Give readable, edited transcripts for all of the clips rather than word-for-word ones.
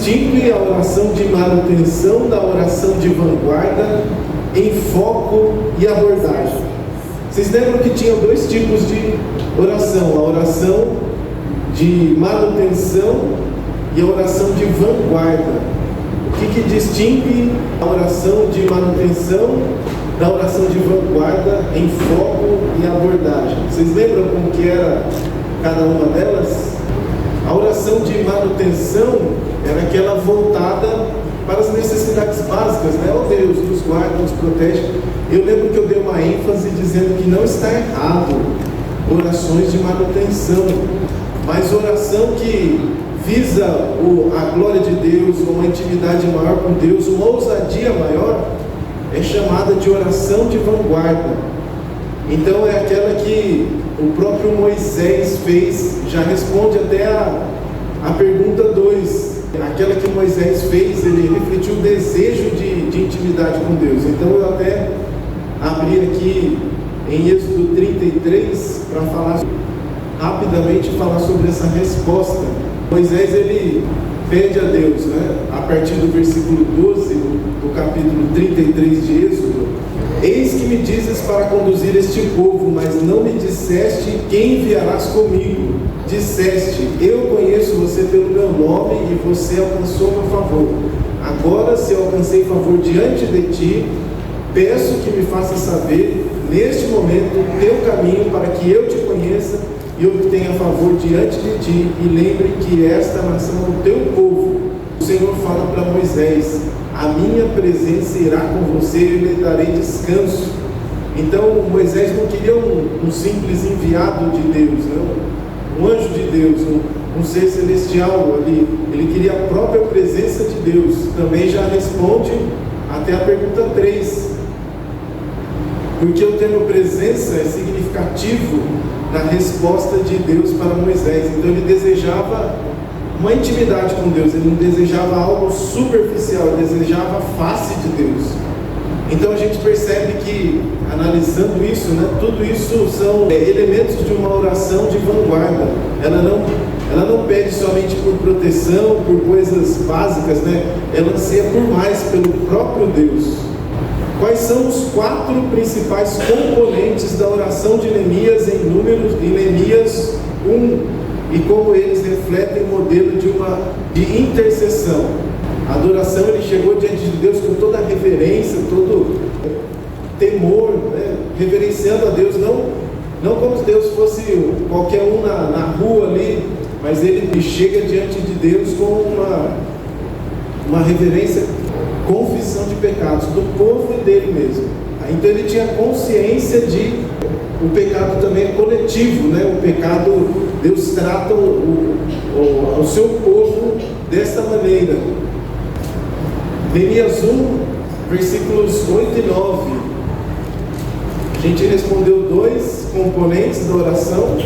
distingue a oração de manutenção da oração de vanguarda em foco e abordagem? Vocês lembram que tinham dois tipos de oração: a oração de manutenção e a oração de vanguarda. O que distingue a oração de manutenção da oração de vanguarda em foco e abordagem? Vocês lembram como que era cada uma delas? A oração de manutenção era aquela voltada para as necessidades básicas, né? Oh Deus, nos guarda, nos protege. Eu lembro que eu dei uma ênfase dizendo que não está errado orações de manutenção, mas oração que visa a glória de Deus, uma intimidade maior com Deus, uma ousadia maior, é chamada de oração de vanguarda. Então é aquela que o próprio Moisés fez, já responde até a pergunta 2. Aquela que Moisés fez, ele refletiu o desejo de intimidade com Deus. Então eu até abri aqui em Êxodo 33 para rapidamente falar sobre essa resposta. Moisés, ele pede a Deus, né, a partir do versículo 12 do capítulo 33 de Êxodo: eis que me dizes para conduzir este povo, mas não me disseste quem enviarás comigo. Disseste: eu conheço você pelo meu nome e você alcançou meu favor. Agora, se eu alcancei favor diante de ti, peço que me faça saber neste momento o teu caminho, para que eu te conheça e obtenha favor diante de ti, e lembre que esta nação é o teu povo. O Senhor fala para Moisés: a minha presença irá com você e lhe darei descanso. Então Moisés não queria um simples enviado de Deus, não, um anjo de Deus, um ser celestial ali. Ele queria a própria presença de Deus. Também já responde até a pergunta 3, porque o termo presença é significativo na resposta de Deus para Moisés. Então ele desejava uma intimidade com Deus, ele não desejava algo superficial, ele desejava a face de Deus. Então a gente percebe que, analisando isso, né, tudo isso são elementos de uma oração de vanguarda. Ela não pede somente por proteção, por coisas básicas, né? Ela anseia por mais, pelo próprio Deus. Quais são os 4 principais componentes da oração de Neemias em Neemias 1, e como eles refletem o modelo de intercessão? A adoração, ele chegou diante de Deus com toda a reverência, todo temor, né? Reverenciando a Deus, não como se Deus fosse qualquer um na rua ali, mas ele chega diante de Deus com uma reverência, confissão de pecados do povo e dele mesmo. Então ele tinha consciência de o pecado também é coletivo, né? O pecado, Deus trata o seu povo desta maneira. Neemias 1, versículos 8 e 9. A gente respondeu 2 componentes da oração,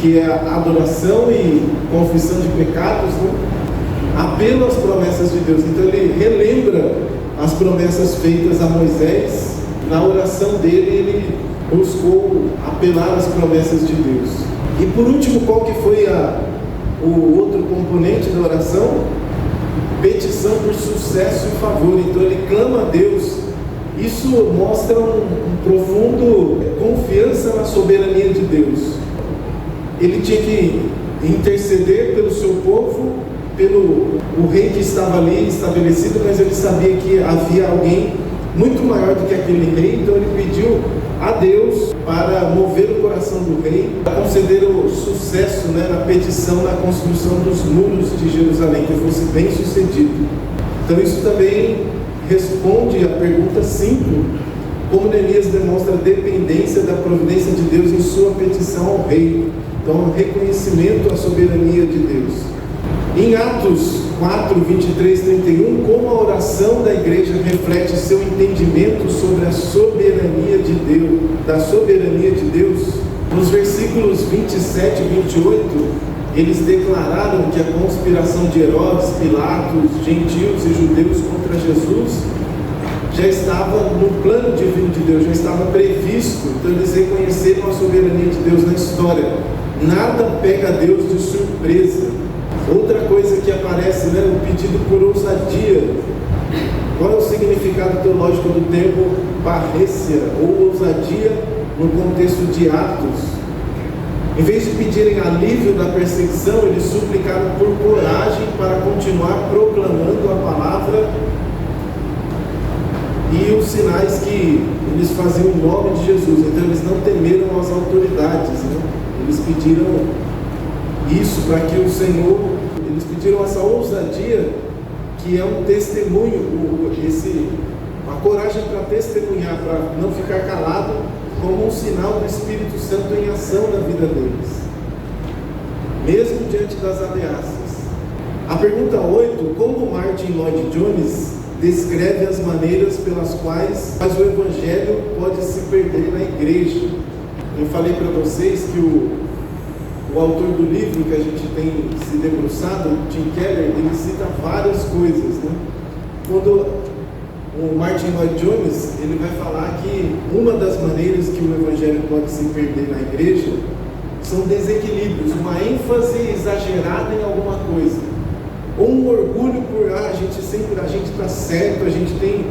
que é a adoração e confissão de pecados, né? Apelo às promessas de Deus. Então ele relembra as promessas feitas a Moisés. Na oração dele, ele buscou apelar às promessas de Deus. E por último, qual que foi o outro componente da oração? Petição por sucesso e favor. Então ele clama a Deus. Isso mostra um profundo confiança na soberania de Deus. Ele tinha que interceder pelo seu povo, pelo o rei que estava ali estabelecido, mas ele sabia que havia alguém muito maior do que aquele rei. Então ele pediu a Deus para mover o coração do rei, para conceder o sucesso, né, na petição, na construção dos muros de Jerusalém, que fosse bem sucedido. Então isso também responde à pergunta 5, como Neemias demonstra a dependência da providência de Deus em sua petição ao rei. Então, reconhecimento à soberania de Deus. Em Atos 4, 23, 31, como a oração da igreja reflete seu entendimento sobre a soberania de Deus, da soberania de Deus, nos versículos 27 e 28, eles declararam que a conspiração de Herodes, Pilatos, gentios e judeus contra Jesus já estava no plano divino de Deus, já estava previsto. Então eles reconheceram a soberania de Deus na história. Nada pega a Deus de surpresa. Outra coisa que aparece, né, o dividido por ousadia. Qual é o significado teológico do termo parrêcia ou ousadia no contexto de Atos? Em vez de pedirem alívio da perseguição, eles suplicaram por coragem para continuar proclamando a palavra e os sinais que eles faziam em nome de Jesus. Então eles não temeram as autoridades, né? Eles pediram isso para que o Senhor, eles pediram essa ousadia, que é um testemunho, a coragem para testemunhar, para não ficar calado, como um sinal do Espírito Santo em ação na vida deles, mesmo diante das ameaças. A pergunta 8, como Martin Lloyd Jones descreve as maneiras pelas quais o Evangelho pode se perder na igreja? Eu falei para vocês que o autor do livro que a gente tem se debruçado, Tim Keller, ele cita várias coisas, né? Quando o Martin Lloyd Jones, ele vai falar que uma das maneiras que o Evangelho pode se perder na igreja são desequilíbrios, uma ênfase exagerada em alguma coisa, ou um orgulho por a gente está certo, a gente tem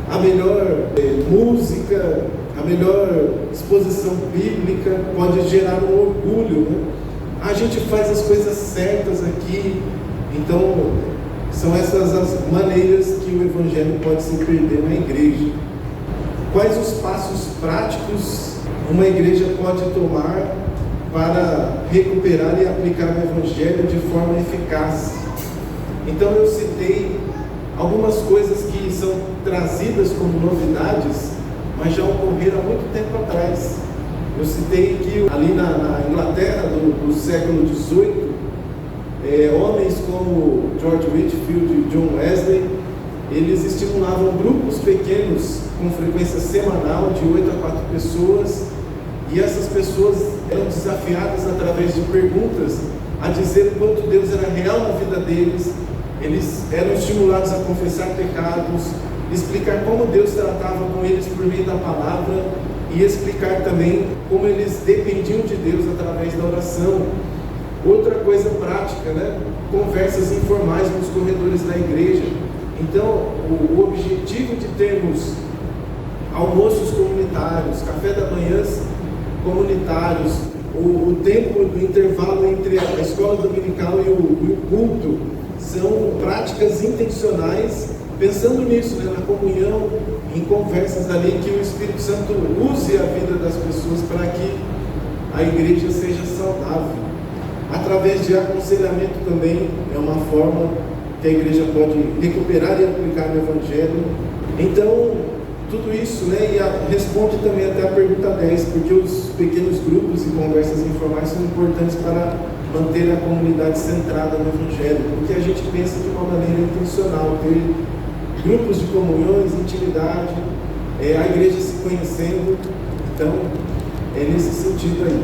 a melhor música, a melhor exposição bíblica, pode gerar um orgulho, né? A gente faz as coisas certas aqui. Então são essas as maneiras que o Evangelho pode se perder na igreja. Quais os passos práticos uma igreja pode tomar para recuperar e aplicar o Evangelho de forma eficaz? Então eu citei algumas coisas que são trazidas como novidades, mas já ocorreram há muito tempo atrás. Eu citei que ali na Inglaterra do século XVIII, homens como George Whitefield e John Wesley, eles estimulavam grupos pequenos com frequência semanal de 8 a 4 pessoas, e essas pessoas eram desafiadas através de perguntas a dizer o quanto Deus era real na vida deles. Eles eram estimulados a confessar pecados, explicar como Deus tratava com eles por meio da palavra e explicar também como eles dependiam de Deus através da oração. Outra coisa prática, né? Conversas informais nos corredores da igreja. Então, o objetivo de termos almoços comunitários, café da manhã comunitários, o tempo do intervalo entre a escola dominical e o culto, são práticas intencionais, pensando nisso, né, na comunhão, em conversas ali, que o Espírito Santo use a vida das pessoas para que a igreja seja saudável. Através de aconselhamento também é uma forma que a igreja pode recuperar e aplicar o Evangelho. Então, tudo isso, né, e responde também até a pergunta 10, porque os pequenos grupos e conversas informais são importantes para manter a comunidade centrada no Evangelho, porque a gente pensa de uma maneira intencional, ter grupos de comunhões, intimidade, a igreja se conhecendo. Então, é nesse sentido aí.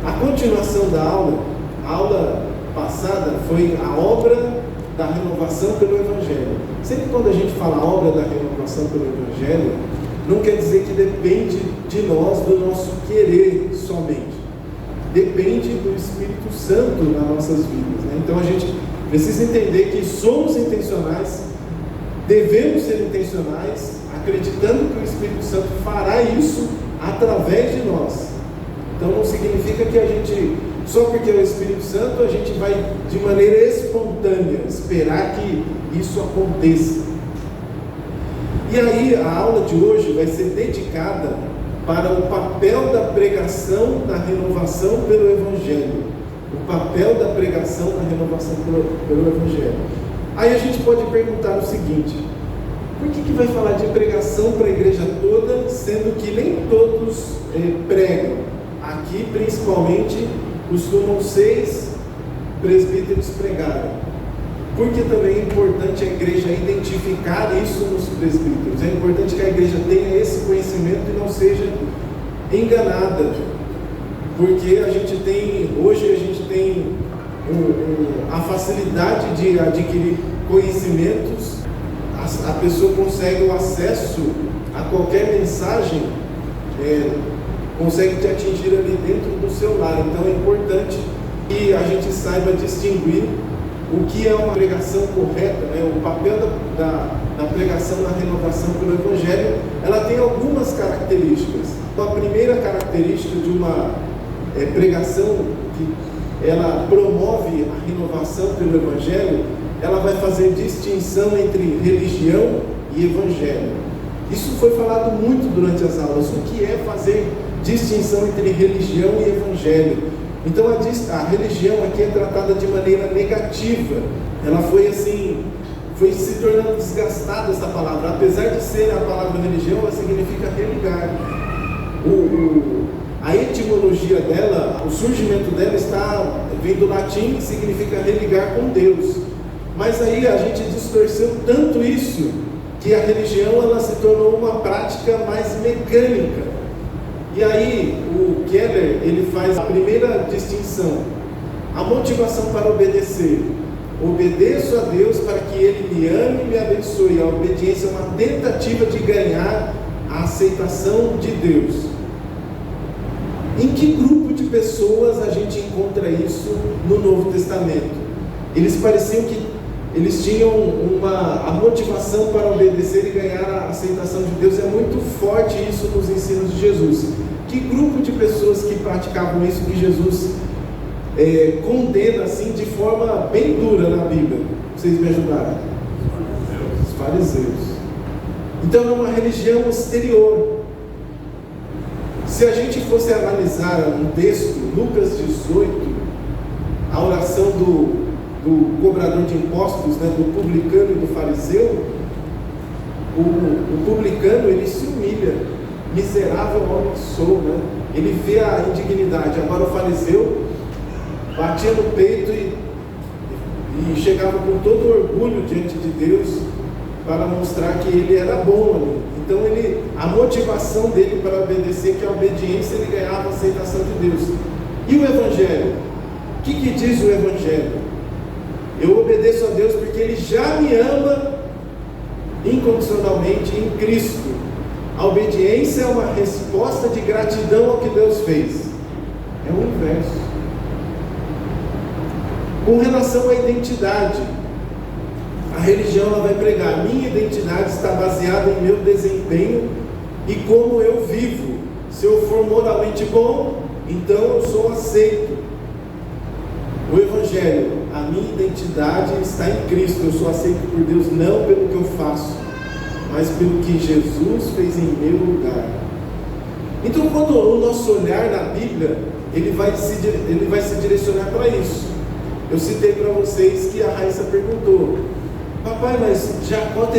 A continuação da a aula passada foi a obra da renovação pelo Evangelho. Sempre quando a gente fala obra da renovação pelo Evangelho, não quer dizer que depende de nós, do nosso querer somente. Depende do Espírito Santo nas nossas vidas, né? Então a gente precisa entender que somos intencionais, devemos ser intencionais, acreditando que o Espírito Santo fará isso através de nós. Então não significa que a gente, só porque é o Espírito Santo, a gente vai de maneira espontânea esperar que isso aconteça. E aí a aula de hoje vai ser dedicada para o papel da pregação da renovação pelo Evangelho. O papel da pregação da renovação pelo Evangelho. Aí a gente pode perguntar o seguinte: por que vai falar de pregação para a igreja toda, sendo que nem todos pregam? Aqui, principalmente, costumam 6 presbíteros pregarem. Porque também é importante a igreja identificar isso nos presbíteros. É importante que a igreja tenha esse conhecimento e não seja enganada. Porque hoje a gente tem a facilidade de adquirir conhecimentos, a pessoa consegue o acesso a qualquer mensagem, consegue te atingir ali dentro do seu lar. Então é importante que a gente saiba distinguir o que é uma pregação correta, né? O papel da pregação na renovação pelo Evangelho, ela tem algumas características. Então, a primeira característica de uma pregação que ela promove a renovação pelo Evangelho, ela vai fazer distinção entre religião e Evangelho. Isso foi falado muito durante as aulas. O que é fazer distinção entre religião e Evangelho? Então a religião aqui é tratada de maneira negativa. Ela foi se tornando desgastada essa palavra. Apesar de ser a palavra religião, ela significa religar. A etimologia dela, o surgimento dela vem do latim, que significa religar com Deus. Mas aí a gente distorceu tanto isso, que a religião ela se tornou uma prática mais mecânica. E aí o Keller ele faz a primeira distinção: a motivação para obedecer. Obedeço a Deus para que Ele me ame e me abençoe. A obediência é uma tentativa de ganhar a aceitação de Deus. Em que grupo de pessoas a gente encontra isso no Novo Testamento? Eles pareciam que eles tinham a motivação para obedecer e ganhar a aceitação de Deus. É muito forte isso nos ensinos de Jesus. Que grupo de pessoas que praticavam isso que Jesus condena assim de forma bem dura na Bíblia? Vocês me ajudaram? Os fariseus. Então é uma religião exterior. Se a gente fosse analisar um texto, Lucas 18, a oração do cobrador de impostos, né, do publicano e do fariseu, o publicano ele se humilha, miserável homem que sou, né? Ele vê a indignidade. Agora o fariseu batia no peito e chegava com todo orgulho diante de Deus para mostrar que ele era bom ali. Então a motivação dele para obedecer, que a obediência, ele ganhava a aceitação de Deus. E o Evangelho? O que diz o Evangelho? Eu obedeço a Deus porque Ele já me ama incondicionalmente em Cristo. A obediência é uma resposta de gratidão ao que Deus fez. É o inverso. Com relação à identidade, a religião ela vai pregar: minha identidade está baseada em meu desempenho e como eu vivo. Se eu for moralmente bom, então eu sou aceito. O Evangelho: a minha identidade está em Cristo, eu sou aceito por Deus não pelo que eu faço, mas pelo que Jesus fez em meu lugar. Então, quando o nosso olhar na Bíblia, ele vai se direcionar para isso. Eu citei para vocês que a Raíssa perguntou: papai, mas Jacó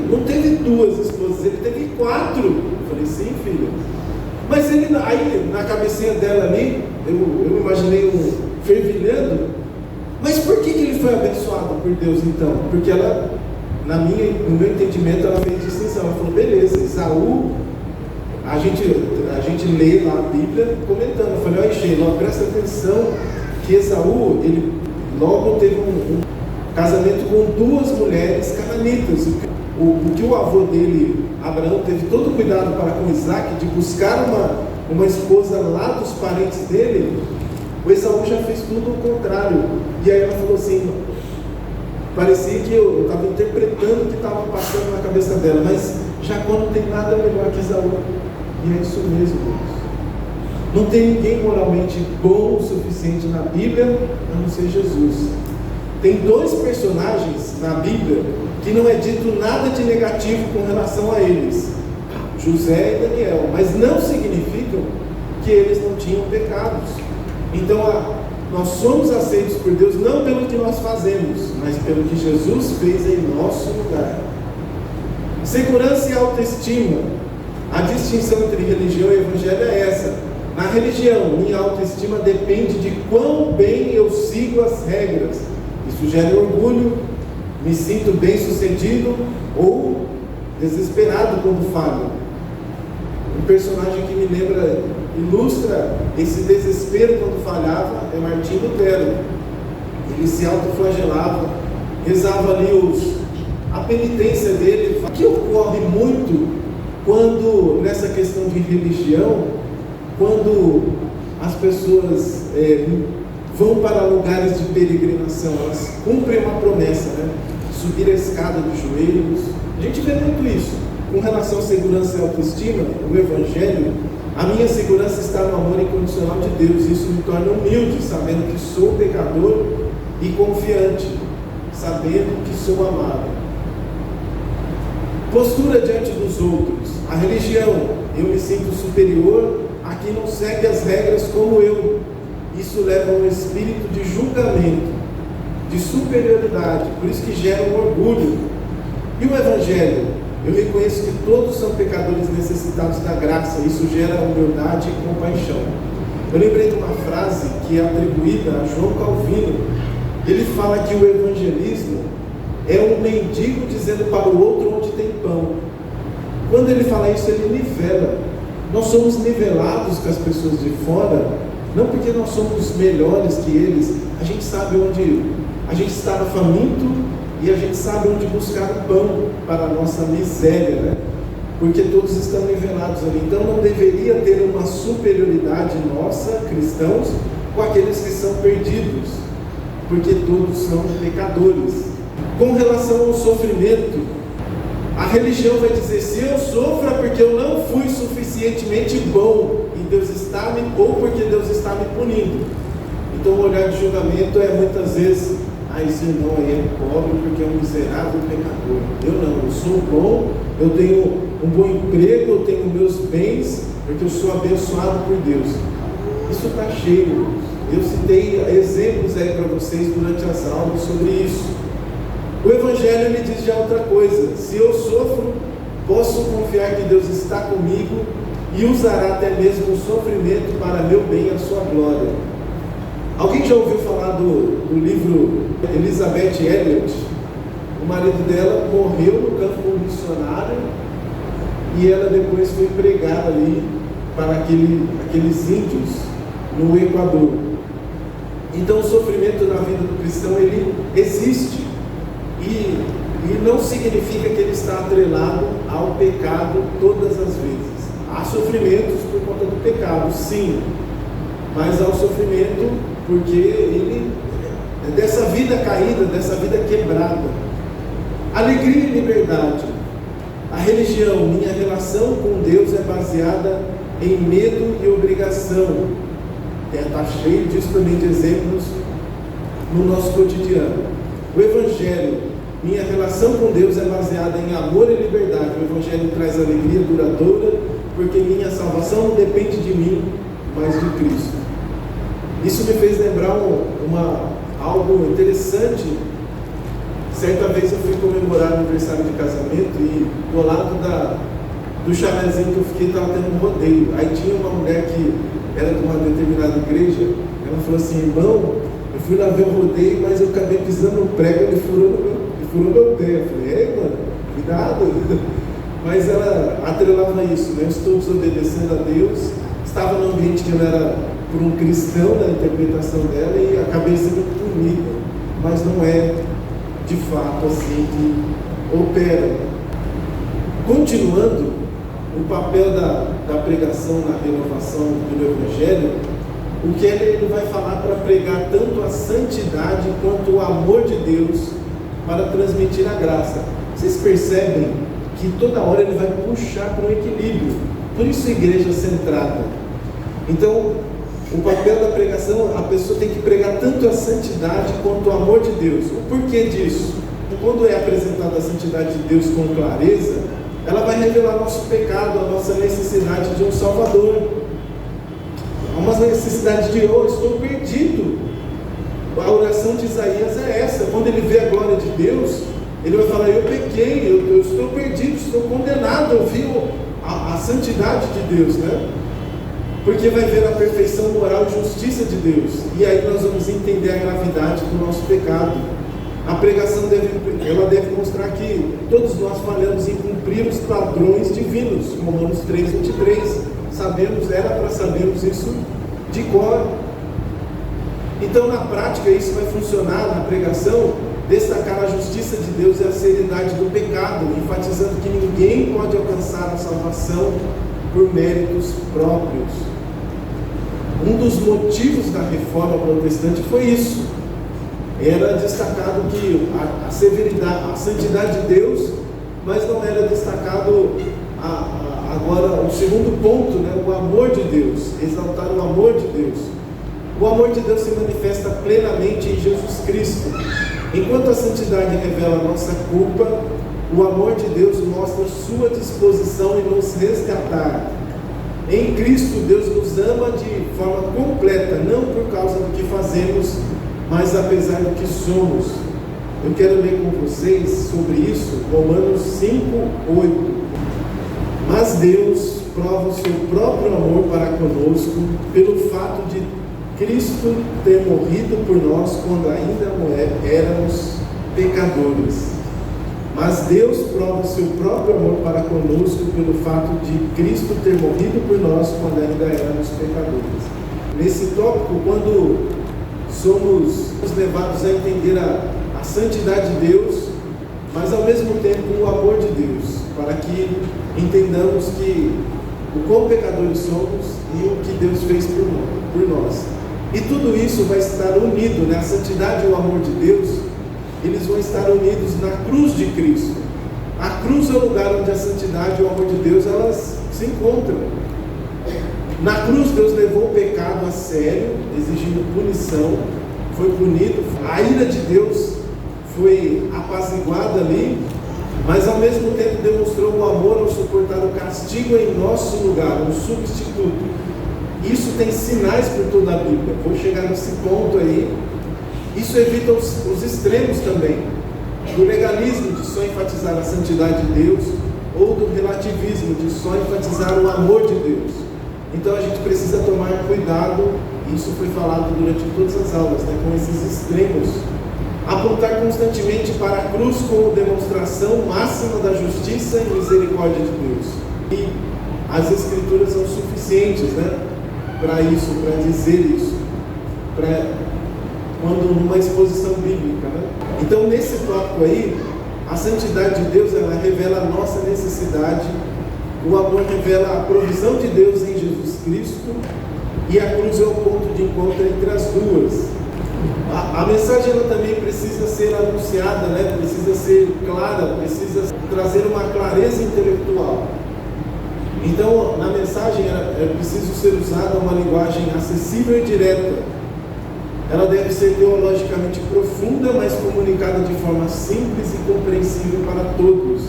não teve 2 esposas, ele teve 4. Eu falei: sim, filha. Mas ele, aí na cabecinha dela ali, eu imaginei fervilhando. Mas por que ele foi abençoado por Deus então? Porque ela, no meu entendimento, ela fez distinção. Ela falou: beleza, Esaú, a gente lê lá a Bíblia comentando. Eu falei: olha, Sheila, presta atenção que Esaú, ele logo teve um casamento com 2 mulheres cananitas. O que o avô dele, Abraão, teve todo o cuidado para com Isaac, de buscar uma esposa lá dos parentes dele, o Esaú já fez tudo o contrário. E aí ela falou assim, parecia que eu estava interpretando o que estava passando na cabeça dela, mas Jacó não tem nada melhor que Esaú. E é isso mesmo, Deus. Não tem ninguém moralmente bom o suficiente na Bíblia, a não ser Jesus. Tem 2 personagens na Bíblia que não é dito nada de negativo com relação a eles, José e Daniel, mas não significam que eles não tinham pecados. Então nós somos aceitos por Deus não pelo que nós fazemos, mas pelo que Jesus fez em nosso lugar. Segurança e autoestima. A distinção entre religião e evangelho é essa. Na religião, minha autoestima depende de quão bem eu sigo as regras. Isso gera orgulho, me sinto bem sucedido ou desesperado quando falho. Um personagem que me ilustra esse desespero quando falhava é Martim Lutero. Ele se autoflagelava, rezava ali a penitência dele. O que ocorre muito quando, nessa questão de religião, quando as pessoas vão para lugares de peregrinação, elas cumprem uma promessa, né? Subir a escada dos joelhos. A gente vê muito isso. Com relação à segurança e autoestima, o Evangelho, a minha segurança está no amor incondicional de Deus. Isso me torna humilde, sabendo que sou pecador, e confiante, sabendo que sou amado. Postura diante dos outros. A religião, eu me sinto superior a quem não segue as regras como eu. Isso leva a um espírito de julgamento, de superioridade, por isso que gera um orgulho. E o Evangelho, eu reconheço que todos são pecadores necessitados da graça, isso gera humildade e compaixão. Eu lembrei de uma frase que é atribuída a João Calvino. Ele fala que o evangelismo é um mendigo dizendo para o outro onde tem pão. Quando ele fala isso, ele nivela. Nós somos nivelados com as pessoas de fora, não porque nós somos melhores que eles. A gente sabe onde a gente estava faminto e a gente sabe onde buscar o pão para a nossa miséria, né? Porque todos estão nivelados ali. Então não deveria ter uma superioridade nossa, cristãos, com aqueles que são perdidos, porque todos são pecadores. Com relação ao sofrimento, a religião vai dizer: se eu sofro é porque eu não fui suficientemente bom e Deus está me, ou porque Deus está me punindo. Então o olhar de julgamento é muitas vezes: esse irmão aí é pobre porque é um miserável pecador. Eu não, eu sou bom, eu tenho um bom emprego, eu tenho meus bens, porque eu sou abençoado por Deus. Isso está cheio. Eu citei exemplos aí para vocês durante as aulas sobre isso. O Evangelho ele diz já outra coisa: se eu sofro, posso confiar que Deus está comigo e usará até mesmo o sofrimento para meu bem e a sua glória. Alguém já ouviu falar do livro Elizabeth Elliot? O marido dela morreu no campo missionário e ela depois foi pregada ali para aqueles índios no Equador. Então o sofrimento na vida do cristão ele existe e não significa que ele está atrelado ao pecado todas as vezes. Há sofrimentos por conta do pecado, sim, mas há o sofrimento porque ele é dessa vida caída, dessa vida quebrada. Alegria e liberdade. A religião, minha relação com Deus é baseada em medo e obrigação. Está cheio disso também de exemplos no nosso cotidiano. O Evangelho, minha relação com Deus é baseada em amor e liberdade. O Evangelho traz alegria duradoura, porque minha salvação não depende de mim, mas de Cristo. Isso me fez lembrar algo interessante. Certa vez eu fui comemorar o aniversário de casamento e do lado do chalezinho que eu fiquei estava tendo um rodeio. Aí tinha uma mulher que era de uma determinada igreja. Ela falou assim: irmão, eu fui lá ver o rodeio, mas eu acabei pisando no prego, ele furou meu pé. Eu falei: mano, cuidado. Mas ela atrelava isso, né? Eu estou desobedecendo a Deus. Estava num ambiente que não era por um cristão na interpretação dela e acabei sendo punido, mas não é de fato assim que opera. Continuando, o papel da pregação na renovação do Evangelho, o que ele vai falar para pregar tanto a santidade quanto o amor de Deus para transmitir a graça. Vocês percebem que toda hora ele vai puxar para o equilíbrio, por isso igreja centrada. Então, o papel da pregação, a pessoa tem que pregar tanto a santidade quanto o amor de Deus. O porquê disso? Quando é apresentada a santidade de Deus com clareza, ela vai revelar nosso pecado, a nossa necessidade de um Salvador. Há uma necessidade de: eu estou perdido. A oração de Isaías é essa. Quando ele vê a glória de Deus, ele vai falar: eu pequei, eu estou perdido, estou condenado a ouvir a santidade de Deus, né? Porque vai ver a perfeição moral e justiça de Deus. E aí nós vamos entender a gravidade do nosso pecado. A pregação deve mostrar que todos nós falhamos em cumprir os padrões divinos. Romanos 3:23. Era para sabermos isso de cor. Então na prática isso vai funcionar na pregação, destacar a justiça de Deus e a seriedade do pecado, enfatizando que ninguém pode alcançar a salvação por méritos próprios. Um dos motivos da reforma protestante foi isso. Era destacado que a severidade, a santidade de Deus, mas não era destacado agora o segundo ponto, né? O amor de Deus, exaltar o amor de Deus. O amor de Deus se manifesta plenamente em Jesus Cristo. Enquanto a santidade revela a nossa culpa, o amor de Deus mostra sua disposição em nos resgatar. Em Cristo, Deus nos ama de forma completa, não por causa do que fazemos, mas apesar do que somos. Eu quero ler com vocês sobre isso, Romanos 5:8. Mas Deus prova o seu próprio amor para conosco pelo fato de Cristo ter morrido por nós quando ainda éramos pecadores. Mas Deus prova o seu próprio amor para conosco pelo fato de Cristo ter morrido por nós quando ainda éramos pecadores. Nesse tópico, quando somos levados a entender a santidade de Deus, mas ao mesmo tempo o amor de Deus, para que entendamos que o quão pecadores somos e o que Deus fez por nós. E tudo isso vai estar unido, né? A santidade e o amor de Deus, eles vão estar unidos na cruz de Cristo. A cruz é o lugar onde a santidade e o amor de Deus, elas se encontram. Na cruz, Deus levou o pecado a sério, exigindo punição, foi punido, a ira de Deus foi apaziguada ali, mas ao mesmo tempo demonstrou o amor ao suportar o castigo em nosso lugar, um substituto. Isso tem sinais por toda a Bíblia, vou chegar nesse ponto aí. Isso evita os extremos também, do legalismo de só enfatizar a santidade de Deus, ou do relativismo de só enfatizar o amor de Deus. Então a gente precisa tomar cuidado, isso foi falado durante todas as aulas, né, com esses extremos. Apontar constantemente para a cruz como demonstração máxima da justiça e misericórdia de Deus. E as Escrituras são suficientes, né, para isso, para dizer isso, quando numa exposição bíblica, né? Então nesse tópico aí, a santidade de Deus, ela revela a nossa necessidade, o amor revela a provisão de Deus em Jesus Cristo, e a cruz é o ponto de encontro entre as duas. A mensagem ela também precisa ser anunciada, né? Precisa ser clara, precisa trazer uma clareza intelectual. Então, na mensagem é preciso ser usada uma linguagem acessível e direta. Ela deve ser teologicamente profunda, mas comunicada de forma simples e compreensível para todos,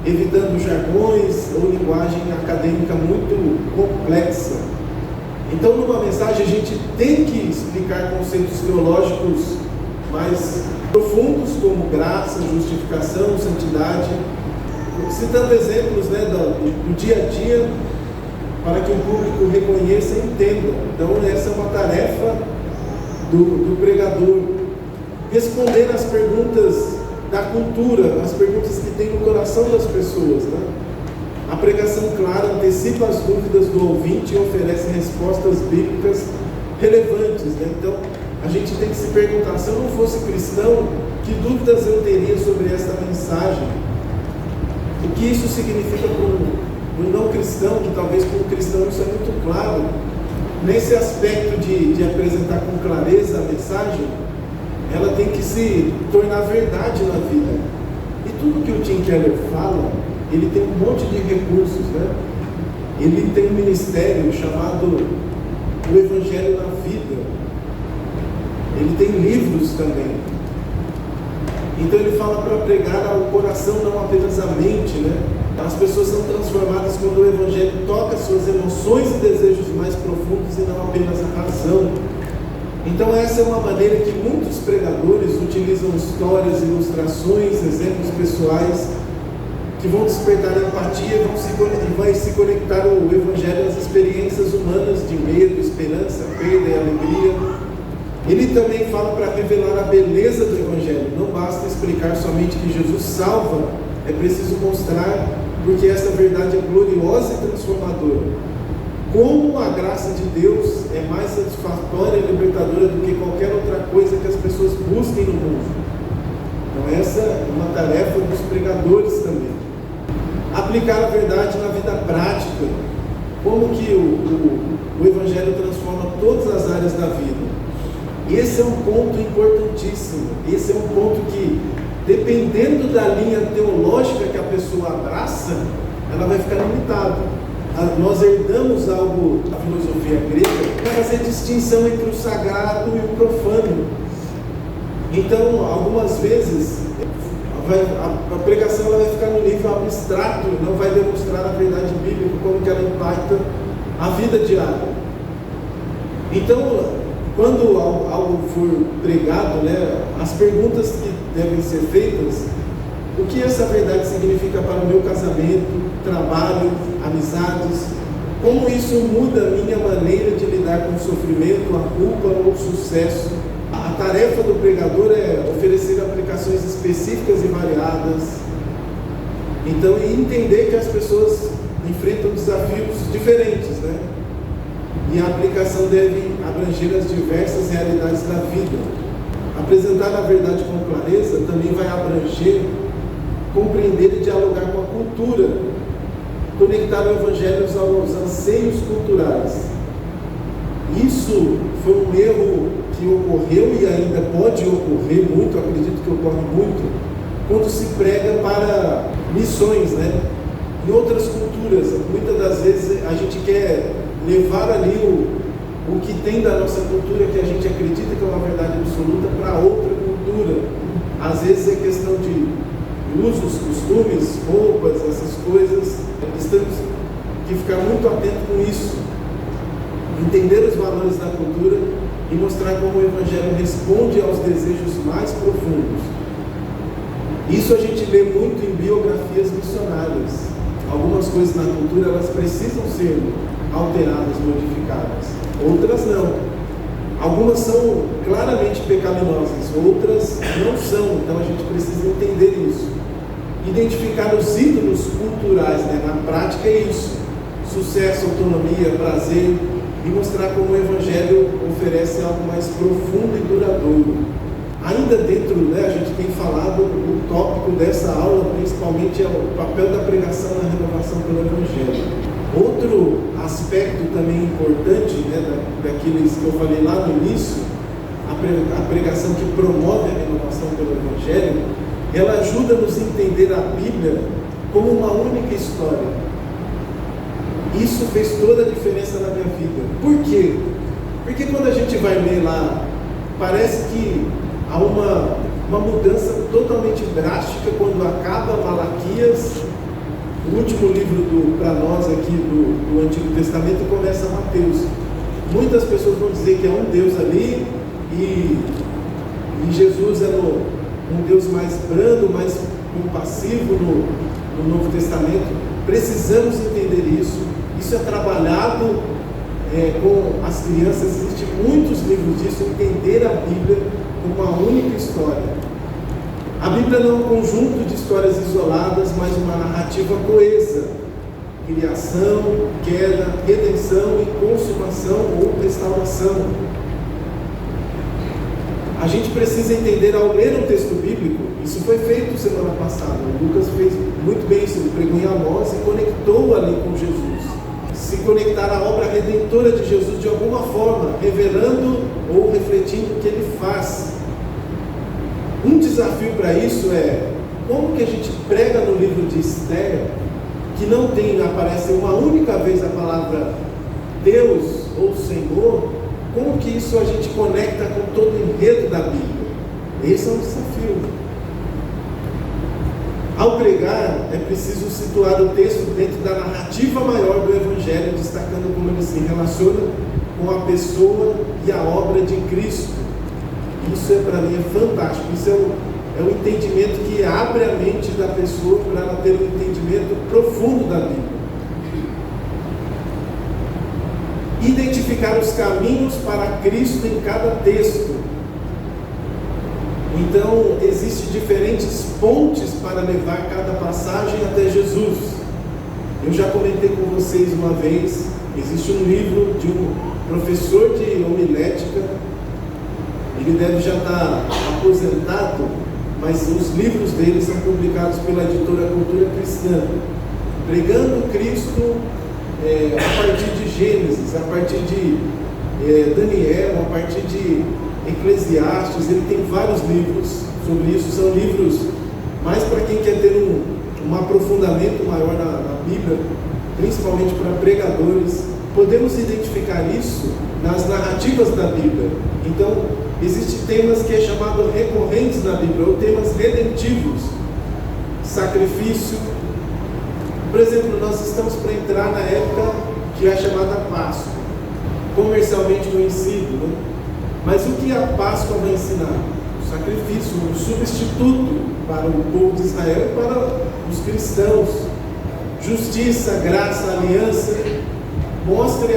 evitando jargões ou linguagem acadêmica muito complexa. Então, numa mensagem, a gente tem que explicar conceitos teológicos mais profundos, como graça, justificação, santidade, citando exemplos, né, do dia a dia, para que o público reconheça e entenda. Então, essa é uma tarefa do pregador. Responder às perguntas da cultura, as perguntas que tem no coração das pessoas, né? A pregação clara antecipa as dúvidas do ouvinte e oferece respostas bíblicas relevantes, né? Então, a gente tem que se perguntar, se eu não fosse cristão, que dúvidas eu teria sobre esta mensagem? O que isso significa para um não cristão, que talvez para um cristão isso é muito claro. Nesse aspecto de apresentar com clareza a mensagem, ela tem que se tornar verdade na vida. E tudo que o Tim Keller fala, ele tem um monte de recursos, né? Ele tem um ministério chamado O Evangelho na Vida. Ele tem livros também. Então ele fala para pregar ao coração, não apenas à mente, né? As pessoas são transformadas quando o Evangelho toca suas emoções e desejos mais profundos e não apenas a razão. Então essa é uma maneira que muitos pregadores utilizam histórias, ilustrações, exemplos pessoais que vão despertar empatia e vai se conectar o Evangelho às experiências humanas de medo, esperança, perda e alegria. Ele também fala para revelar a beleza do Evangelho. Não basta explicar somente que Jesus salva, é preciso mostrar porque essa verdade é gloriosa e transformadora. Como a graça de Deus é mais satisfatória e libertadora do que qualquer outra coisa que as pessoas busquem no mundo. Então essa é uma tarefa dos pregadores também. Aplicar a verdade na vida prática. Como que o o Evangelho transforma todas as áreas da vida. Esse é um ponto importantíssimo. Esse é um ponto que, dependendo da linha teológica que a pessoa abraça, ela vai ficar limitada. Nós herdamos algo da filosofia grega para fazer distinção entre o sagrado e o profano. Então, algumas vezes, a pregação ela vai ficar no nível abstrato, não vai demonstrar a verdade bíblica, como que ela impacta a vida diária. Então, quando algo for pregado, as perguntas que devem ser feitas: o que essa verdade significa para o meu casamento, trabalho, amizades? Como isso muda a minha maneira de lidar com o sofrimento, a culpa ou o sucesso? A tarefa do pregador é oferecer aplicações específicas e variadas. Então, e entender que as pessoas enfrentam desafios diferentes, E a aplicação deve abranger as diversas realidades da vida. Apresentar a verdade com clareza também vai abranger compreender e dialogar com a cultura, conectar o Evangelho aos anseios culturais. Isso foi um erro que ocorreu e ainda pode ocorrer muito, acredito que ocorre muito, quando se prega para missões, Em outras culturas, muitas das vezes a gente quer levar ali o que tem da nossa cultura, que a gente acredita que é uma verdade absoluta, para outra cultura. Às vezes é questão de usos, costumes, roupas, essas coisas. Temos que ficar muito atentos com isso, entender os valores da cultura e mostrar como o Evangelho responde aos desejos mais profundos. Isso a gente lê muito em biografias missionárias. Algumas coisas na cultura elas precisam ser alteradas, modificadas, outras não. Algumas são claramente pecaminosas, outras não são. Então a gente precisa entender isso. Identificar os ídolos culturais, Na prática é isso: sucesso, autonomia, prazer, e mostrar como o Evangelho oferece algo mais profundo e duradouro. Ainda dentro, a gente tem falado, o tópico dessa aula principalmente é o papel da pregação na renovação pelo Evangelho. Outro aspecto também importante, daqueles que eu falei lá no início, a pregação que promove a renovação pelo Evangelho, ela ajuda-nos a entender a Bíblia como uma única história. Isso fez toda a diferença na minha vida. Por quê? Porque quando a gente vai ler lá, parece que há uma mudança totalmente drástica quando acaba Malaquias, o último livro para nós aqui do Antigo Testamento, e começa Mateus. Muitas pessoas vão dizer que é um Deus ali e Jesus é um Deus mais brando, mais compassivo no Novo Testamento. Precisamos entender isso. Isso é trabalhado com as crianças. Existem muitos livros disso, entender a Bíblia como uma única história. A Bíblia não é um conjunto de histórias isoladas, mas uma narrativa coesa: criação, queda, redenção e consumação ou restauração. A gente precisa entender ao ler um texto bíblico. Isso foi feito semana passada. O Lucas fez muito bem isso. Ele pregou em Amós e conectou ali com Jesus. Se conectar à obra redentora de Jesus de alguma forma, revelando ou refletindo o que ele faz. Um desafio para isso é como que a gente prega no livro de Esther, que não aparece uma única vez a palavra Deus ou Senhor, como que isso a gente conecta com todo o enredo da Bíblia? Esse é um desafio. Ao pregar, é preciso situar o texto dentro da narrativa maior do Evangelho, destacando como ele se relaciona com a pessoa e a obra de Cristo. Isso para mim é fantástico. Isso é um entendimento que abre a mente da pessoa para ela ter um entendimento profundo da Bíblia. Identificar os caminhos para Cristo em cada texto. Então, existem diferentes pontes para levar cada passagem até Jesus. Eu já comentei com vocês uma vez, existe um livro de um professor de homilética, ele deve já estar aposentado, mas os livros dele são publicados pela editora Cultura Cristã. Pregando Cristo a partir de Gênesis, a partir de Daniel, a partir de Eclesiastes. Ele tem vários livros sobre isso. São livros mais para quem quer ter um aprofundamento maior na Bíblia, principalmente para pregadores. Podemos identificar isso nas narrativas da Bíblia. Então, existem temas que é chamado recorrentes na Bíblia, ou temas redentivos. Sacrifício. Por exemplo, nós estamos para entrar na época que é chamada Páscoa, comercialmente conhecido, né? Mas o que a Páscoa vai ensinar? O sacrifício, um substituto para o povo de Israel e para os cristãos. Justiça, graça, aliança. Mostre,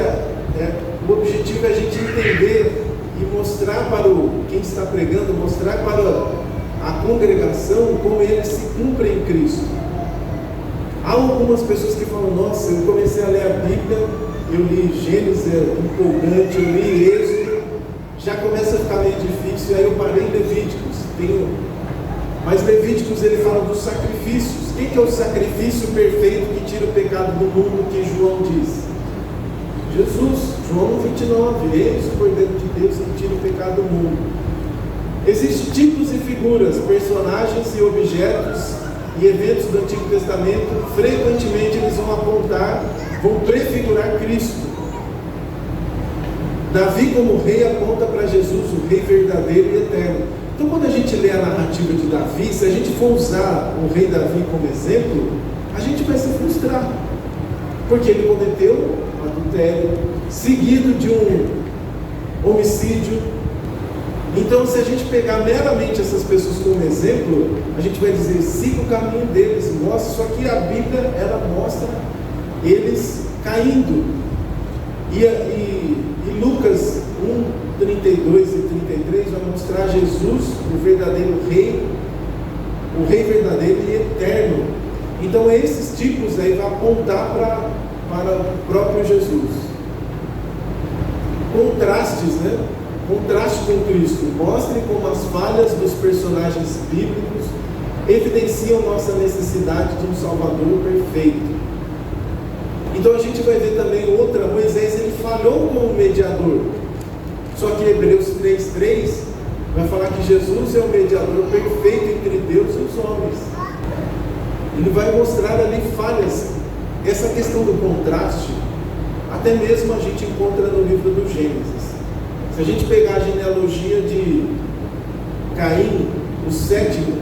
o objetivo é a gente entender e mostrar para quem está pregando, mostrar para a congregação como ele se cumpre em Cristo. Há algumas pessoas que falam: nossa, eu comecei a ler a Bíblia, eu li Gênesis, é empolgante, eu li Êxodo, já começa a ficar meio difícil, aí eu parei em Levíticos. Mas Levíticos ele fala dos sacrifícios. O que é o sacrifício perfeito que tira o pecado do mundo, que João diz? Jesus, João 29, eis o Cordeiro de Deus que tira o pecado do mundo. Existem tipos e figuras, personagens e objetos e eventos do Antigo Testamento. Frequentemente eles vão apontar, vão prefigurar Cristo. Davi como rei aponta para Jesus, o rei verdadeiro e eterno. Então, quando a gente lê a narrativa de Davi, se a gente for usar o rei Davi como exemplo, a gente vai se frustrar, porque ele cometeu adultério, seguido de um homicídio. Então, se a gente pegar meramente essas pessoas como exemplo, a gente vai dizer: siga o caminho deles, mostra. Só que a Bíblia, ela mostra eles caindo. E Lucas 1, 32 e 33 vai mostrar Jesus, o verdadeiro rei, o rei verdadeiro e eterno. Então, esses tipos aí vão apontar para o próprio Jesus. Contrastes, né? Contraste com Cristo. Mostre como as falhas dos personagens bíblicos evidenciam nossa necessidade de um Salvador perfeito. Então a gente vai ver também outra: Moisés ele falhou como mediador. Só que Hebreus 3:3 vai falar que Jesus é o mediador perfeito entre Deus e os homens. Ele vai mostrar ali falhas. Essa questão do contraste, até mesmo a gente encontra no livro do Gênesis. Se a gente pegar a genealogia de Caim, o sétimo,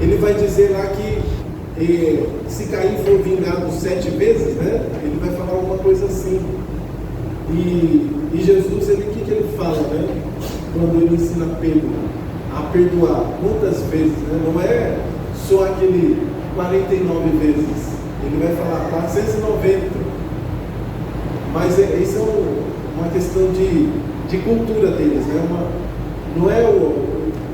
ele vai dizer lá que se Caim for vingado 7 vezes, né, ele vai falar alguma coisa assim. E Jesus, o que ele fala, né, quando ele ensina Pedro a perdoar? Quantas vezes, né? Não é só aquele 49 vezes, ele vai falar 490. Mas isso é uma questão de cultura deles, né? Não é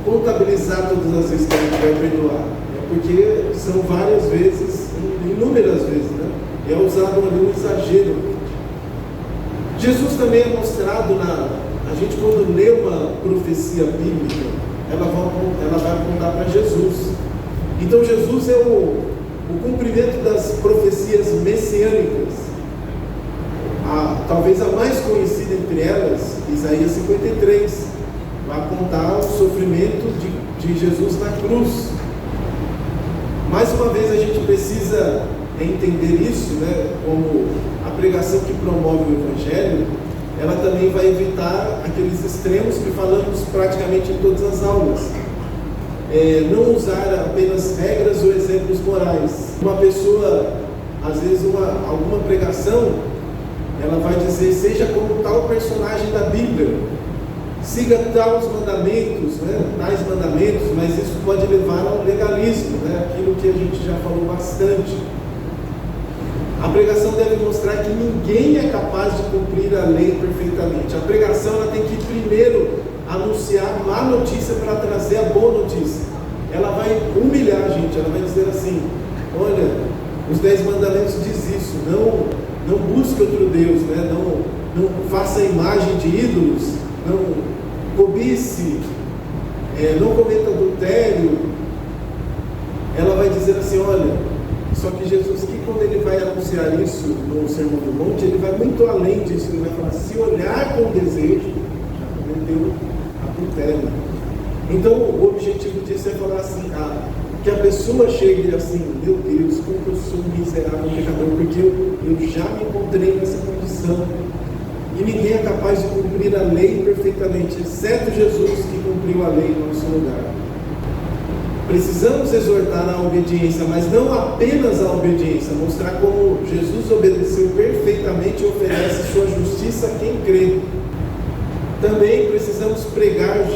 contabilizar todas as vezes que a gente vai perdoar, porque são várias vezes, inúmeras vezes, né? E é usado ali um exagero. Jesus também é mostrado a gente quando lê uma profecia bíblica, ela vai apontar para Jesus. Então Jesus é o cumprimento das profecias messiânicas. Talvez a mais conhecida entre elas, Isaías 53, vai apontar o sofrimento de Jesus na cruz. Mais uma vez a gente precisa entender isso, né? Como a pregação que promove o Evangelho, ela também vai evitar aqueles extremos que falamos praticamente em todas as aulas. Não usar apenas regras ou exemplos morais. Uma pessoa, às vezes alguma pregação, ela vai dizer: seja como tal personagem da Bíblia, siga tais mandamentos, né? Tais mandamentos, mas isso pode levar ao legalismo, né? Aquilo que a gente já falou bastante. A pregação deve mostrar que ninguém é capaz de cumprir a lei perfeitamente. A pregação ela tem que primeiro anunciar má notícia para trazer a boa notícia. Ela vai humilhar a gente, ela vai dizer assim: olha, os 10 mandamentos diz isso, não busque outro Deus, né? Não faça imagem de ídolos, não cobice, não cometa adultério. Ela vai dizer assim: olha, Só que Jesus, que quando ele vai anunciar isso no Sermão do Monte, ele vai muito além disso. Ele vai falar, se olhar com desejo, já cometeu adultério. Então, o objetivo disso é falar assim, que a pessoa chegue assim, meu Deus, como eu sou um miserável pecador, porque eu já me encontrei nessa condição. E ninguém é capaz de cumprir a lei perfeitamente, exceto Jesus, que cumpriu a lei em nosso lugar. Precisamos exortar a obediência, mas não apenas a obediência, mostrar como Jesus obedeceu perfeitamente e oferece sua justiça a quem crê. Também precisamos pregar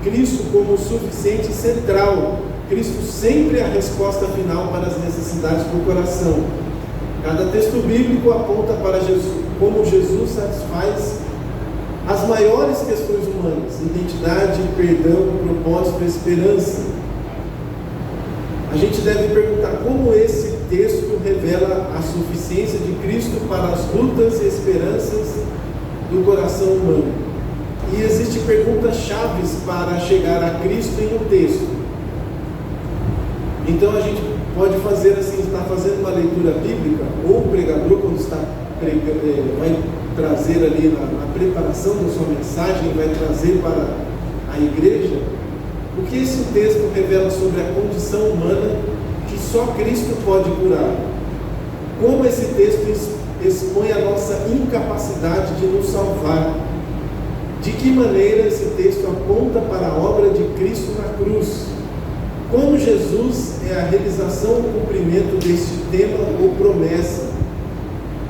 Cristo como suficiente e central. Cristo sempre é a resposta final para as necessidades do coração. Cada texto bíblico aponta para Jesus, como Jesus satisfaz as maiores questões humanas: identidade, perdão, propósito, esperança. A gente deve perguntar como esse texto revela a suficiência de Cristo para as lutas e esperanças do coração humano. E existem perguntas chaves para chegar a Cristo em um texto. Então a gente pode fazer assim, está fazendo uma leitura bíblica, ou o pregador, quando está pregando, vai trazer ali na preparação da sua mensagem, vai trazer para a igreja, o que esse texto revela sobre a condição humana que só Cristo pode curar. Como esse texto expõe a nossa incapacidade de nos salvar. De que maneira esse texto aponta para a obra de Cristo na cruz. Como Jesus é a realização ou cumprimento deste tema ou promessa.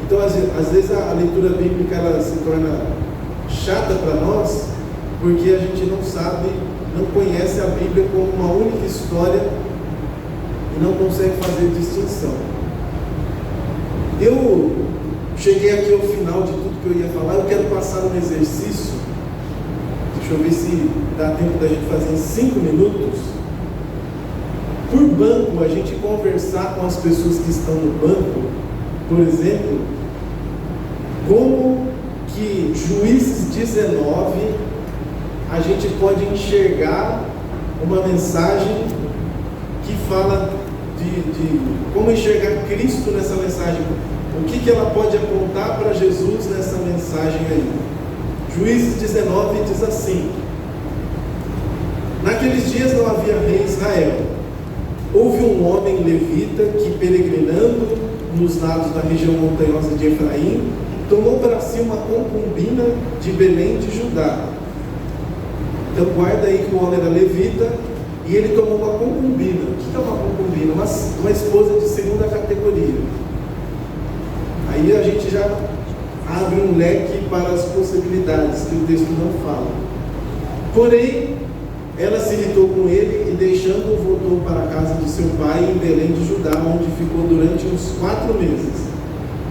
Então, às vezes a leitura bíblica ela se torna chata para nós, porque a gente não sabe, não conhece a Bíblia como uma única história e não consegue fazer distinção. Eu cheguei aqui ao final de tudo que eu ia falar. Eu quero passar um exercício. Deixa eu ver se dá tempo da gente fazer em 5 minutos. Por banco, a gente conversar com as pessoas que estão no banco, por exemplo, como que Juízes 19 a gente pode enxergar uma mensagem que fala de como enxergar Cristo nessa mensagem. O que ela pode apontar para Jesus nessa mensagem aí? Juízes 19 diz assim: naqueles dias não havia rei em Israel. Houve um homem levita que, peregrinando nos lados da região montanhosa de Efraim, tomou para si uma concubina de Belém de Judá. Então guarda aí que o homem era levita e ele tomou uma concubina. O que é uma concubina? Uma esposa de segunda categoria. Aí a gente já abre um leque para as possibilidades que o texto não fala. Porém, ela se irritou com ele e, deixando-o, voltou para a casa de seu pai em Belém de Judá, onde ficou durante uns 4 meses.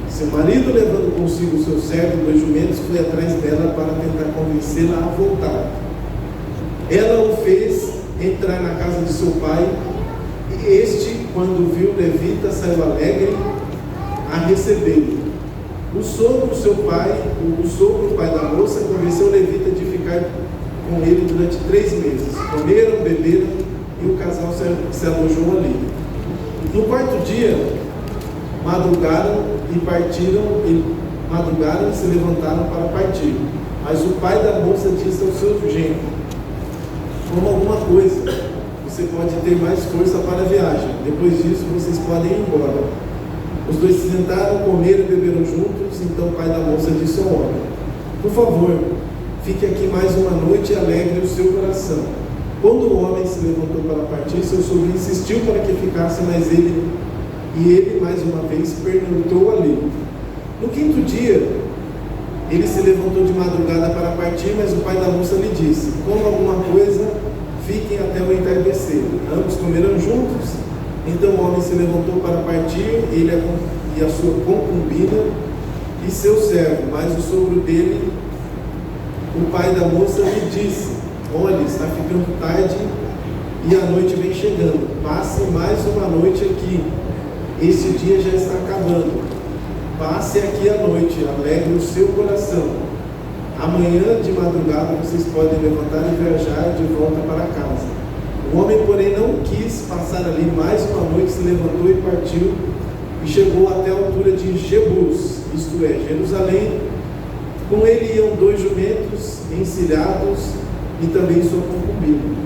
Seu marido, levando consigo seu servo e 2 jumentos, foi atrás dela para tentar convencê-la a voltar. Ela o fez entrar na casa de seu pai, e este, quando viu o levita, saiu alegre a recebê-lo. O sogro, o pai da moça, convenceu o levita de ficar com ele durante 3 meses. Comeram, beberam e o casal se alojou ali. No 4º dia, madrugaram e se levantaram para partir. Mas o pai da moça disse ao seu genro: coma alguma coisa, você pode ter mais força para a viagem. Depois disso, vocês podem ir embora. Os dois se sentaram, comeram e beberam juntos. Então o pai da moça disse ao homem: por favor, fique aqui mais uma noite e alegre o seu coração. Quando o homem se levantou para partir, seu sogro insistiu para que ficasse, mas ele mais uma vez pernoitou ali. No 5º dia, ele se levantou de madrugada para partir, mas o pai da moça lhe disse: coma alguma coisa, fiquem até o entardecer. Ambos comeram juntos. Então o homem se levantou para partir, ele e a sua concubina e seu servo, mas o sogro dele, o pai da moça, lhe disse: olha, está ficando tarde e a noite vem chegando. Passe mais uma noite aqui. Este dia já está acabando. Passe aqui a noite, alegre o seu coração. Amanhã de madrugada vocês podem levantar e viajar de volta para casa. O homem, porém, não quis passar ali mais uma noite, se levantou e partiu e chegou até a altura de Jebus, isto é, Jerusalém. Com ele iam 2 jumentos encilhados e também sua concubina.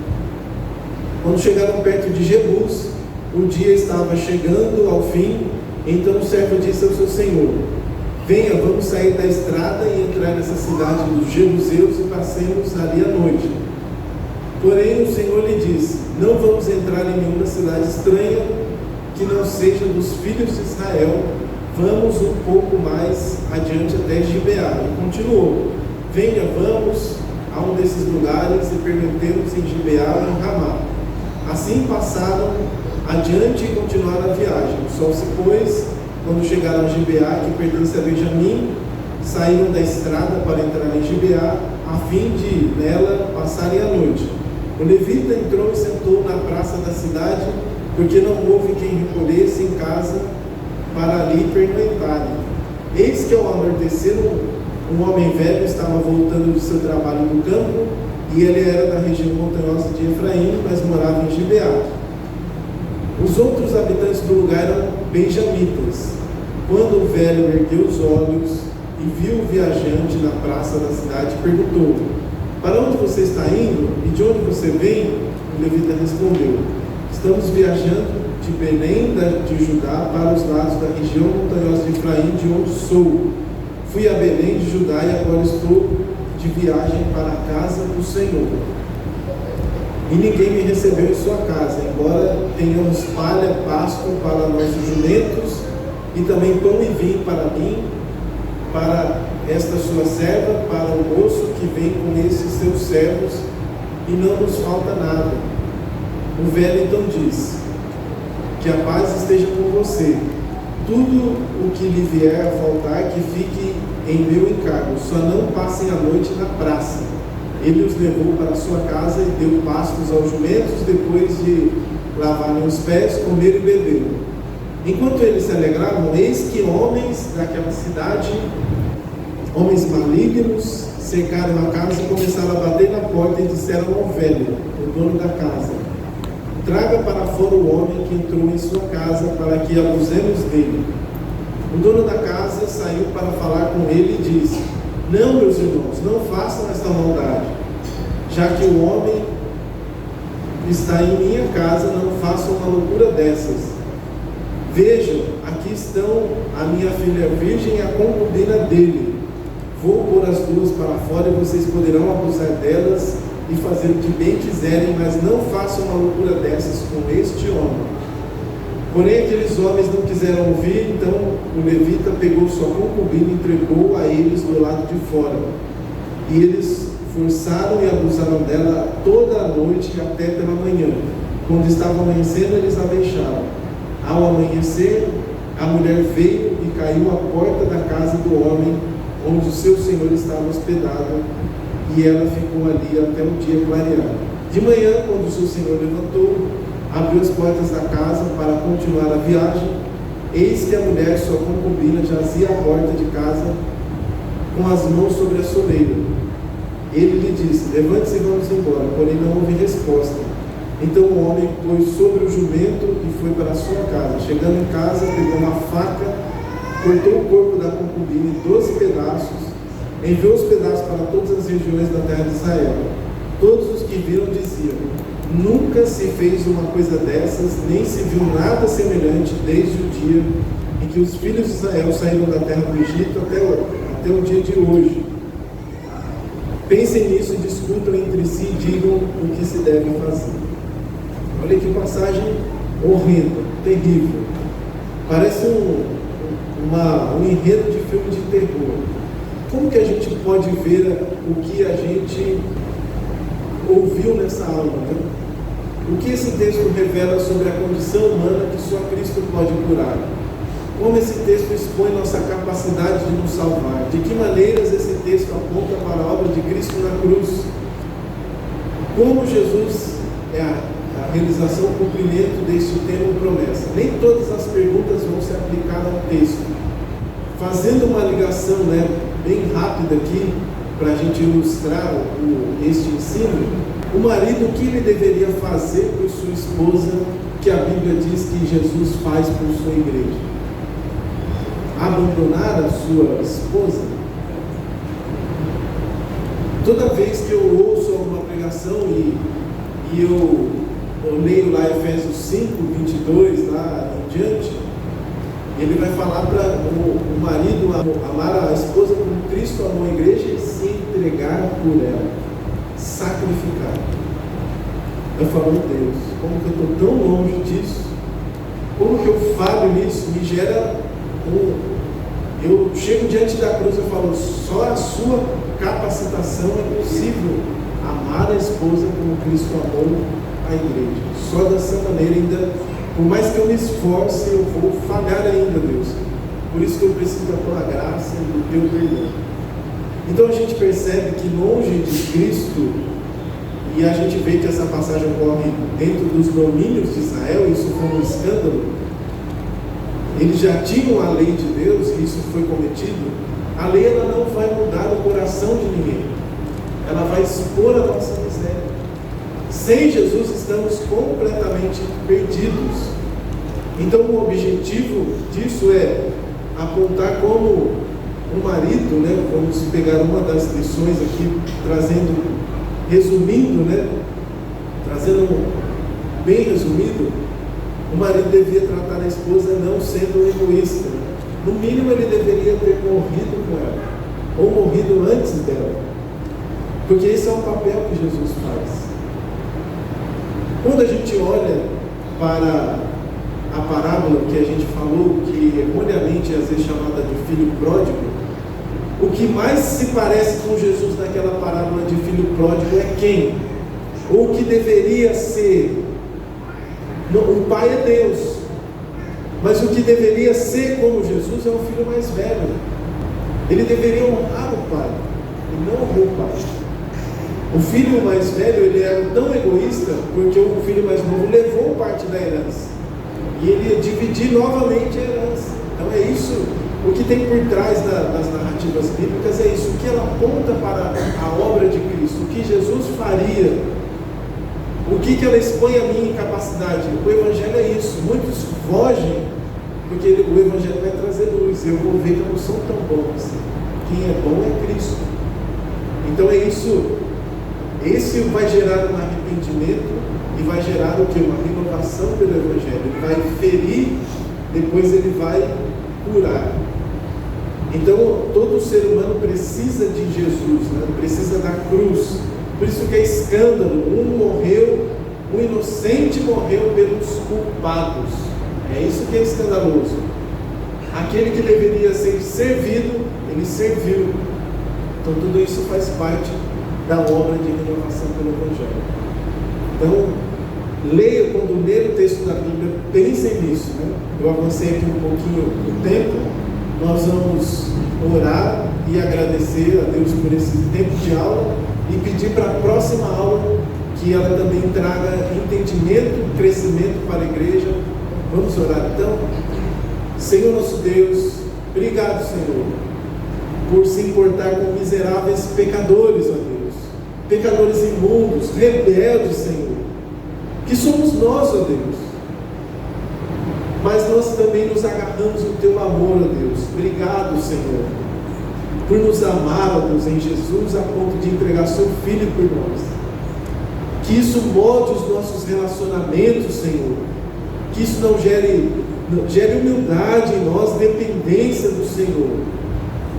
Quando chegaram perto de Jebus, o dia estava chegando ao fim. Então o servo disse ao seu senhor: venha, vamos sair da estrada e entrar nessa cidade dos jebuseus e passemos ali a noite. Porém o Senhor lhe disse: não vamos entrar em nenhuma cidade estranha que não seja dos filhos de Israel. Vamos um pouco mais adiante até Gibeá. E continuou: venha, vamos a um desses lugares e permanecemos em Gibeá ou em Ramá. Assim passaram adiante e continuaram a viagem. O sol se pôs quando chegaram a Gibeá, que pertence a Benjamim. Saíram da estrada para entrar em Gibeá, a fim de nela passarem a noite. O levita entrou e sentou na praça da cidade, porque não houve quem recolhesse em casa para ali pernoitarem. Eis que ao anoitecer, um homem velho estava voltando de seu trabalho no campo, e ele era da região montanhosa de Efraim, mas morava em Gibeá. Os outros habitantes do lugar eram benjamitas. Quando o velho ergueu os olhos e viu o viajante na praça da cidade, perguntou: para onde você está indo e de onde você vem? O levita respondeu: estamos viajando de Belém de Judá para os lados da região montanhosa de Efraim, de onde sou. Fui a Belém de Judá e agora estou de viagem para a casa do Senhor. E ninguém me recebeu em sua casa, embora tenhamos palha, pasto para nossos jumentos, e também pão e vinho para mim, para esta sua serva, para o moço que vem com esses seus servos, e não nos falta nada. O velho então disse: que a paz esteja com você. Tudo o que lhe vier a faltar, que fique em meu encargo, só não passem a noite na praça. Ele os levou para sua casa e deu pastos aos jumentos. Depois de lavarem os pés, comeram e beberam. Enquanto eles se alegravam, eis que homens daquela cidade, homens malignos, cercaram a casa e começaram a bater na porta e disseram ao velho, o dono da casa: traga para fora o homem que entrou em sua casa, para que abusemos dele. O dono da casa saiu para falar com ele e disse: não, meus irmãos, não façam esta maldade. Já que o homem está em minha casa, não façam uma loucura dessas. Vejam, aqui estão a minha filha virgem e a concubina dele. Vou pôr as duas para fora e vocês poderão abusar delas e fazer o que bem quiserem, mas não façam uma loucura dessas com este homem. Porém aqueles homens não quiseram ouvir. Então o levita pegou sua concubina e entregou a eles do lado de fora. E eles forçaram e abusaram dela toda a noite até pela manhã. Quando estava amanhecendo, eles a deixaram. Ao amanhecer, a mulher veio e caiu à porta da casa do homem onde o seu senhor estava hospedado, e ela ficou ali até o dia clarear. De manhã, quando o seu senhor levantou, abriu as portas da casa para continuar a viagem. Eis que a mulher, sua concubina, jazia à porta de casa com as mãos sobre a soleira. Ele lhe disse: levante-se e vamos embora. Porém não houve resposta. Então o homem pôs sobre o jumento e foi para a sua casa. Chegando em casa, pegou uma faca, cortou o corpo da concubina em 12 pedaços, enviou os pedaços para todas as regiões da terra de Israel. Todos os que viram diziam: nunca se fez uma coisa dessas, nem se viu nada semelhante desde o dia em que os filhos de Israel saíram da terra do Egito até o dia de hoje. Pensem nisso e discutam entre si e digam o que se deve fazer. Olha que passagem horrenda, terrível. Parece um enredo de filme de terror. Como que a gente pode ver o que a gente ouviu nessa aula, né? O que esse texto revela sobre a condição humana que só Cristo pode curar? Como esse texto expõe nossa capacidade de nos salvar? De que maneiras esse texto aponta para a obra de Cristo na cruz? Como Jesus é a realização, o cumprimento deste tema ou promessa? Nem todas as perguntas vão se aplicar ao texto. Fazendo uma ligação, bem rápida aqui, para a gente ilustrar este ensino, o marido, o que ele deveria fazer por sua esposa, que a Bíblia diz que Jesus faz por sua igreja? abandonar a sua esposa? Toda vez que eu ouço alguma pregação e eu leio lá Efésios 5, 22, lá em diante, ele vai falar para o marido amar a esposa como Cristo amou a igreja e se entregar por ela, sacrificar. Eu falo, meu Deus, como que eu estou tão longe disso? Como que eu falo nisso? Me gera eu chego diante da cruz e falo, só a sua capacitação é possível amar a esposa como Cristo amou a igreja. Só dessa maneira, ainda, por mais que eu me esforce, eu vou falhar ainda, Deus. Por isso que eu preciso da tua graça e do teu perdão. Então a gente percebe que longe de Cristo, e a gente vê que essa passagem ocorre dentro dos domínios de Israel, isso foi um escândalo. Eles já tinham a lei de Deus, e isso foi cometido. A lei, ela não vai mudar o coração de ninguém, ela vai expor a nossa miséria. Sem Jesus estamos completamente perdidos. Então o objetivo disso é apontar como um marido, né? Vamos pegar uma das lições aqui, trazendo bem resumido. O marido devia tratar a esposa não sendo egoísta. No mínimo ele deveria ter morrido com ela, ou morrido antes dela, porque esse é o papel que Jesus faz. Quando a gente olha para a parábola que a gente falou, que erroneamente às vezes chamada de filho pródigo, o que mais se parece com Jesus naquela parábola de filho pródigo é quem? Ou o que deveria ser? O pai é Deus, mas o que deveria ser como Jesus é o filho mais velho. Ele deveria honrar o pai e não honrar o pai. O filho mais velho, ele era tão egoísta porque o filho mais novo levou parte da herança e ele ia dividir novamente a herança. Então é isso, o que tem por trás das narrativas bíblicas é isso, o que ela aponta para a obra de Cristo, o que Jesus faria. O que ela expõe a minha incapacidade? O Evangelho é isso. Muitos fogem, porque o Evangelho vai trazer luz. Eu vou ver que eu não sou tão bom assim. Quem é bom é Cristo. Então é isso. Esse vai gerar um arrependimento e vai gerar o que? Uma renovação pelo Evangelho. Ele vai ferir, depois ele vai curar. Então todo ser humano precisa de Jesus, né? Precisa da cruz. Por isso que é escândalo, um inocente morreu pelos culpados. É isso que é escandaloso. Aquele que deveria ser servido, ele serviu. Então tudo isso faz parte da obra de renovação pelo Evangelho. Então, quando ler o texto da Bíblia, pensem nisso, né? Eu avancei aqui um pouquinho do tempo. Nós vamos orar e agradecer a Deus por esse tempo de aula e pedir para a próxima aula que ela também traga entendimento, crescimento para a igreja. Vamos orar então? Senhor nosso Deus, obrigado, Senhor, por se importar com miseráveis pecadores, ó Deus, pecadores imundos, rebeldes, Senhor, que somos nós, ó Deus, mas nós também nos agarramos no Teu amor, ó Deus. Obrigado, Senhor, por nos amar, ó Deus, em Jesus, a ponto de entregar Seu Filho por nós. Que isso molde os nossos relacionamentos, Senhor. Que isso não gere humildade em nós, dependência do Senhor.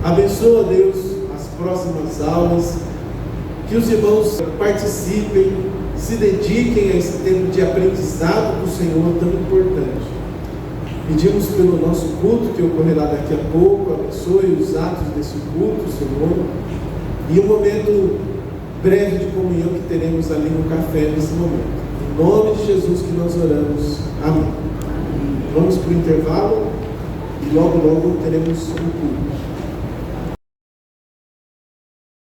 Abençoa, Deus, as próximas aulas. Que os irmãos participem, se dediquem a esse tempo de aprendizado do Senhor tão importante. Pedimos pelo nosso culto que ocorrerá daqui a pouco. Abençoe os atos desse culto, Senhor. E um momento breve de comunhão que teremos ali no café nesse momento. Em nome de Jesus que nós oramos. Amém. Vamos para o intervalo e logo teremos um culto.